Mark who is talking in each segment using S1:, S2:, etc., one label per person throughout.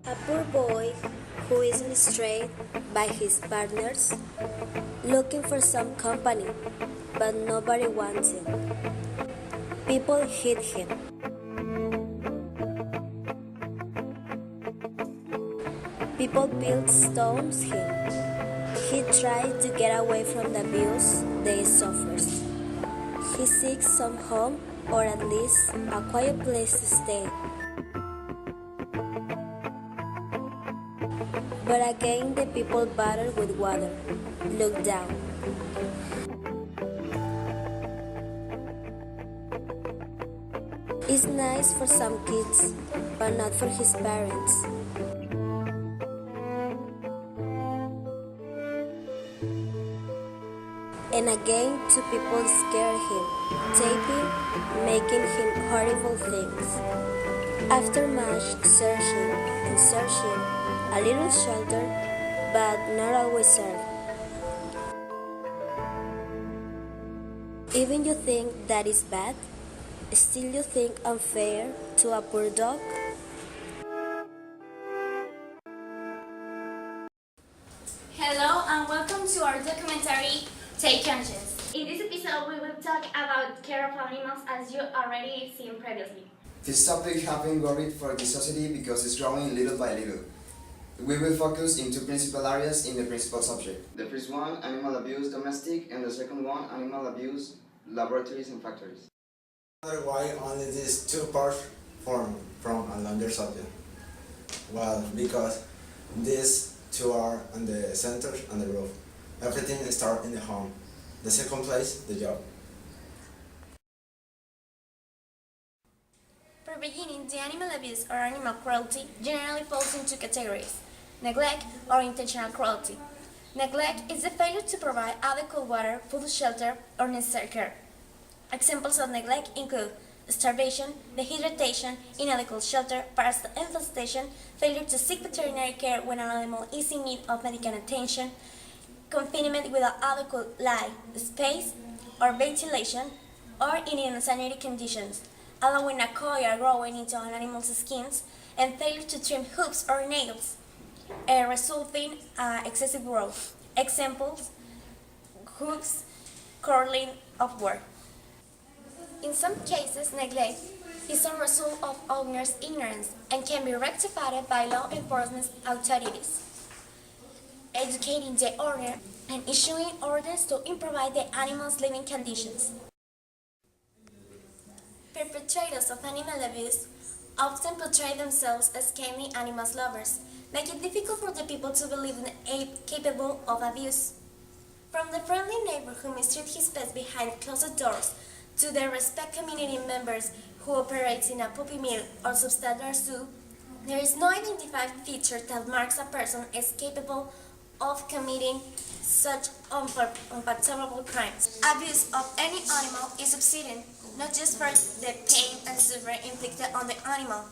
S1: A poor boy who is mistreated by his partners, looking for some company, but nobody wants him. People hit him. People build stones him. He tries to get away from the abuse they suffers. He seeks some home or at least a quiet place to stay. But again the people battle with water, look down. It's nice for some kids, but not for his parents. And again two people scare him, taping, making him horrible things. After much searching and searching, a little shelter, but not always served. Even you think that is bad, still you think unfair to a poor dog?
S2: Hello and welcome to our documentary Take Conscience. In this episode we will talk about care of animals as you already seen previously.
S3: This topic has been worried for the society because it's growing little by little. We will focus in two principal areas in the principal subject. The first one, animal abuse domestic, and the second one, animal abuse laboratories and factories.
S4: Why only these two parts form from a longer subject? Well, because these two are on the center and the roof. Everything starts in the home. The second place, the job.
S2: For beginning, the animal abuse or animal cruelty generally falls into categories: neglect or intentional cruelty. Neglect is the failure to provide adequate water, food, shelter, or necessary care. Examples of neglect include starvation, dehydration, inadequate shelter, parasite infestation, failure to seek veterinary care when an animal is in need of medical attention, confinement without adequate light, space, or ventilation, or in unsanitary conditions, allowing a coil growing into an animal's skins, and failure to trim hooves or nails, resulting excessive growth. Examples: hooves, curling of work. In some cases, neglect is a result of owner's ignorance and can be rectified by law enforcement authorities, educating the owner and issuing orders to improve the animal's living conditions. Perpetrators of animal abuse often portray themselves as kindly animal lovers, making it difficult for the people to believe in an ape capable of abuse. From the friendly neighbor who mistreats his pets behind closed doors, to the respect community members who operates in a puppy mill or substandard zoo, there is no identified feature that marks a person as capable of committing such unpardonable crimes. Abuse of any animal is subsiding, not just for the pain and suffering inflicted on the animal.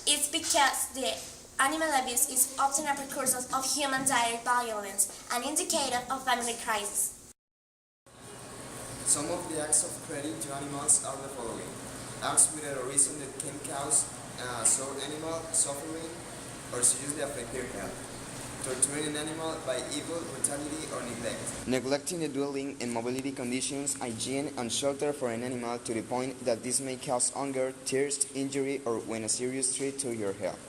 S2: It's because the animal abuse is often a precursor of human direct violence, an indicator of family crisis.
S3: Some of the acts of cruelty to animals are the following: acts without a reason that can cause sore animal suffering or seriously affect their health. Torturing an animal by evil, brutality, or neglect. Neglecting the dwelling and mobility conditions, hygiene, and shelter for an animal to the point that this may cause hunger, thirst, injury, or when a serious threat to your health.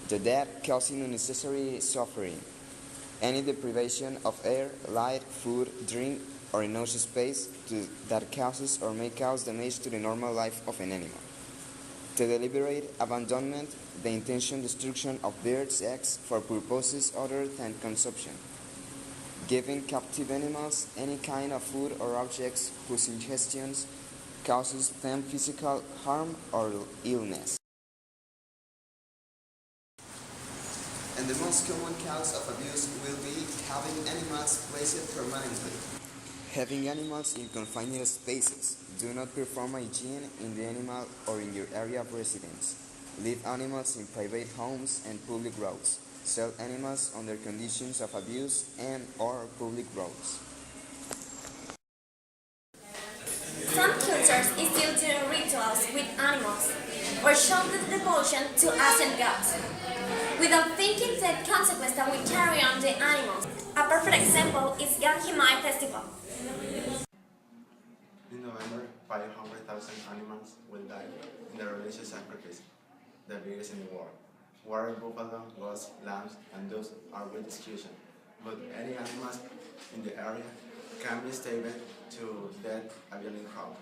S3: The death causing unnecessary suffering. Any deprivation of air, light, food, drink, or enough space that causes or may cause damage to the normal life of an animal. The deliberate abandonment, the intentional destruction of birds' eggs for purposes other than consumption. Giving captive animals any kind of food or objects whose ingestion causes them physical harm or illness. And the most common cause of abuse will be having animals placed permanently. Having animals in confined spaces. Do not perform hygiene in the animal or in your area of residence. Leave animals in private homes and public roads. Sell animals under conditions of abuse and or public roads.
S2: Some cultures still do rituals with animals. or show the devotion to ancient gods, without thinking the consequence that we carry on the animals. A perfect example is Ganhimai Festival.
S4: In November, 500,000 animals will die in the religious sacrifice, the biggest in the world. Water buffalo, goats, lambs, and doves are with exclusion, but any animals in the area can be stabled to death a violent crowd.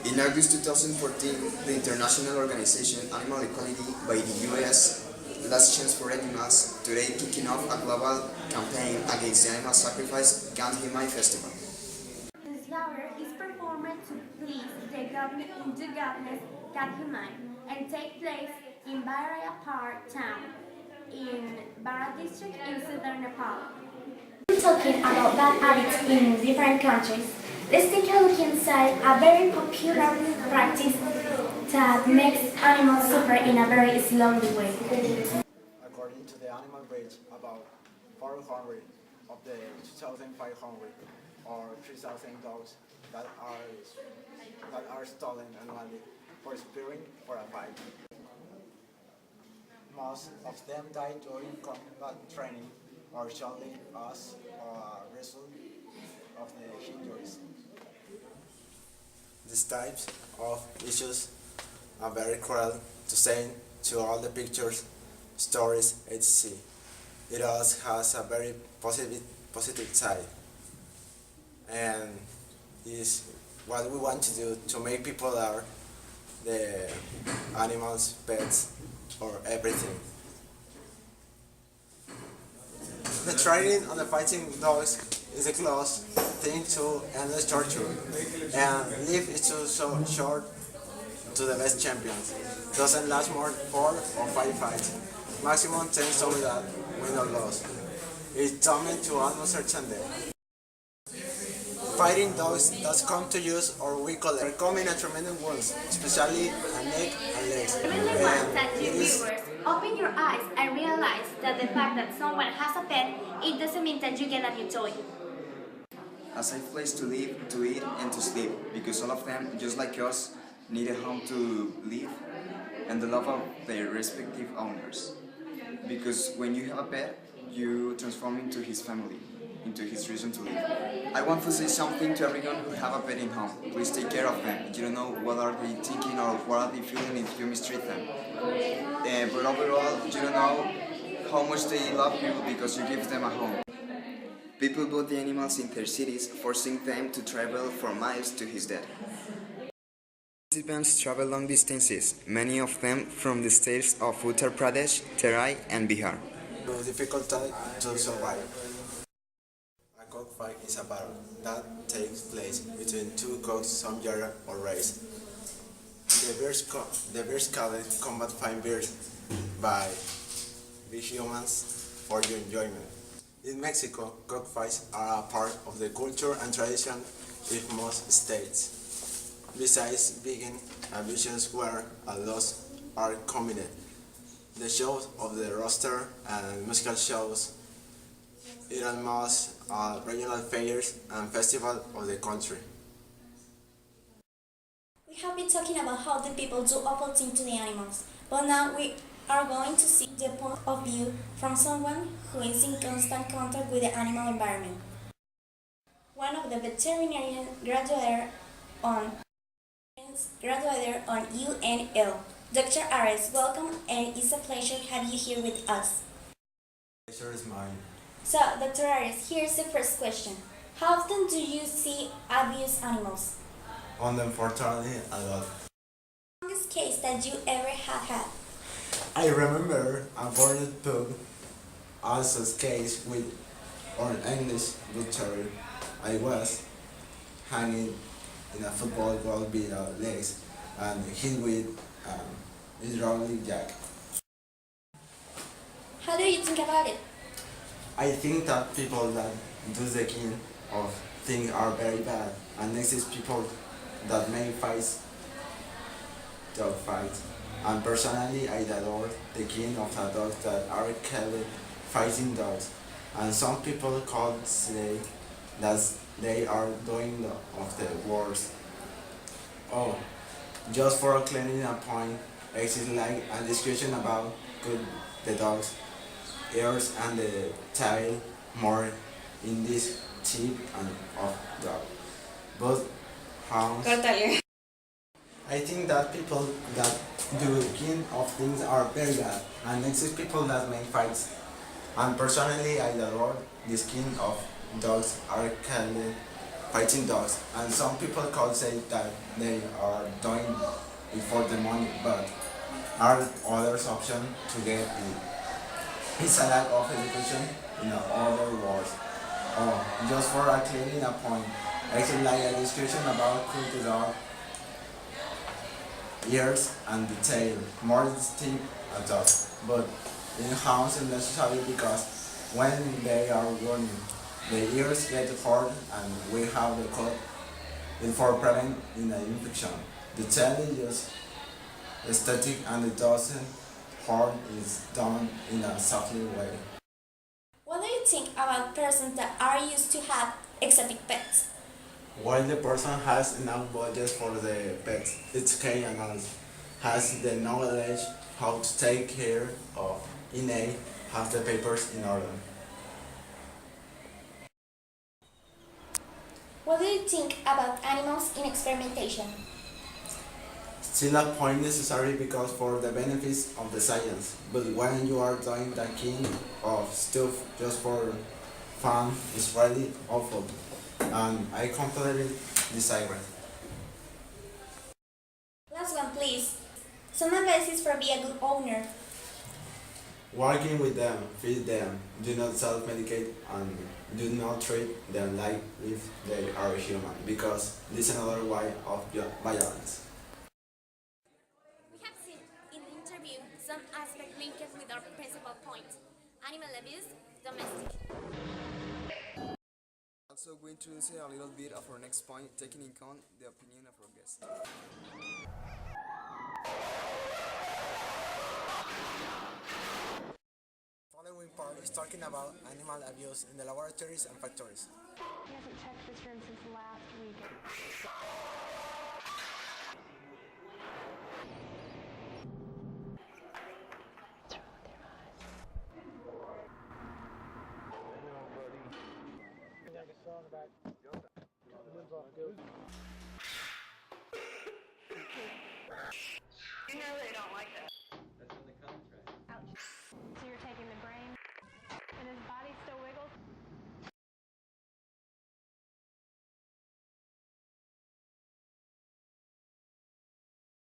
S3: In August 2014, the international organization Animal Equality by the US, Last Chance for Animals, today kicking off a global campaign against the animal sacrifice Ganhimai Festival.
S2: The slaughter is performed to please the government into goddess Ganhimai and take place in Baraya Park town in Bara district in southern Nepal. Talking about bad habits in different countries, let's take a look inside a very popular practice that makes animals suffer in a very slowly way.
S4: According to the animal rate, about 400 of the 2,500 or 3,000 dogs that are stolen annually for spearing for a fight. Most of them die during combat training or shortly as a result of the injuries. These types of issues are very cruel to say to all the pictures, stories, etc. It also has a very positive side, and is what we want to do to make people are the animals, pets, or everything. The training on the fighting dogs is a close thing to endless torture, and life is so short to the best champions. Doesn't last more 4 or 5 fights, maximum 10 so that win or loss. It's coming to almost certain death. Fighting dogs that come to use or we call it coming at tremendous wounds, especially a neck and legs.
S2: I really want that you viewers open your eyes and realize that the fact that someone has a pet, it doesn't mean that you get a new toy.
S3: A safe place to live, to eat, and to sleep, because all of them, just like us, need a home to live and the love of their respective owners. Because when you have a pet, you transform into his family, into his reason to live. I want to say something to everyone who have a pet in home. Please take care of them. You don't know what are they thinking or what are they feeling if you mistreat them. But overall, you don't know how much they love you because you give them a home. People bought the animals in their cities, forcing them to travel for miles to his death. Participants travel long distances, many of them from the states of Uttar Pradesh, Terai, and Bihar.
S4: The difficulty to survive. A cockfight is a battle that takes place between two cocks some year or race. The birds called combat fine birds by the humans for your enjoyment. In Mexico, cockfights are a part of the culture and tradition in most states. Besides being abuses where a loss are committed, the shows of the roster and musical shows, it almost regional fairs and festivals of the country.
S2: We have been talking about how the people do awful things to the animals, but now we are going to see the point of view from someone who is in constant contact with the animal environment. One of the veterinarians graduated on UNL. Dr. Ares, welcome, and it's a pleasure to have you here with us.
S4: The pleasure is mine.
S2: So, Dr. Ares, here's the first question. How often do you see abused animals?
S4: Unfortunately, a lot.
S2: Longest case that you ever have had?
S4: I remember a border pug also case with an English Bull Terrier. I was hanging in a football ball without legs and hit with hydraulic jack.
S2: How do you think about it?
S4: I think that people that do the kind of things are very bad, and next is people that make fights, dog fights. And personally, I adore the kind of the dogs that are called fighting dogs. And some people say that they are doing of the worst. Oh, Just for cleaning a point, exists like a discussion about could the dog's ears and the tail more in this tip and of dog. Both hounds.
S2: Córtale.
S4: I think that people that do king of things are very bad, and exist people that make fights. And personally, I adore the skin of dogs are called fighting dogs, and some people could say that they are doing it for the money, but are others option to get it. It's a lack of education in other words. Oh, just for a cleaning a point. Actually, like a discussion about could the dog ears and the tail, more steep a dog, but in hounds is necessary because when they are running, the ears get hard and we have the cut in for prevent in an infection. The tail is just static and the doesn't hard is done in a softly way.
S2: What do you think about persons that are used to have exotic pets?
S4: While the person has enough budget for the pets, it's okay and has the knowledge how to take care of innate, have the papers in order.
S2: What do you think about animals in experimentation?
S4: Still a point necessary because for the benefits of the science, but when you are doing the king of stuff just for fun, it's really awful, and I completely disagree.
S2: Last one, please. Some advices for be a good owner.
S4: Working with them, feed them, do not self-medicate, and do not treat them like if they are human, because this is another way of violence.
S2: We have seen in the interview some aspects linked with our principal point: animal abuse, domestic.
S3: Also, we introduce a little bit of our next point, taking in account the opinion of our guest.
S4: Following part is talking about animal abuse in the laboratories and factories.
S5: He hasn't checked this room since last week.
S6: You know they don't like that.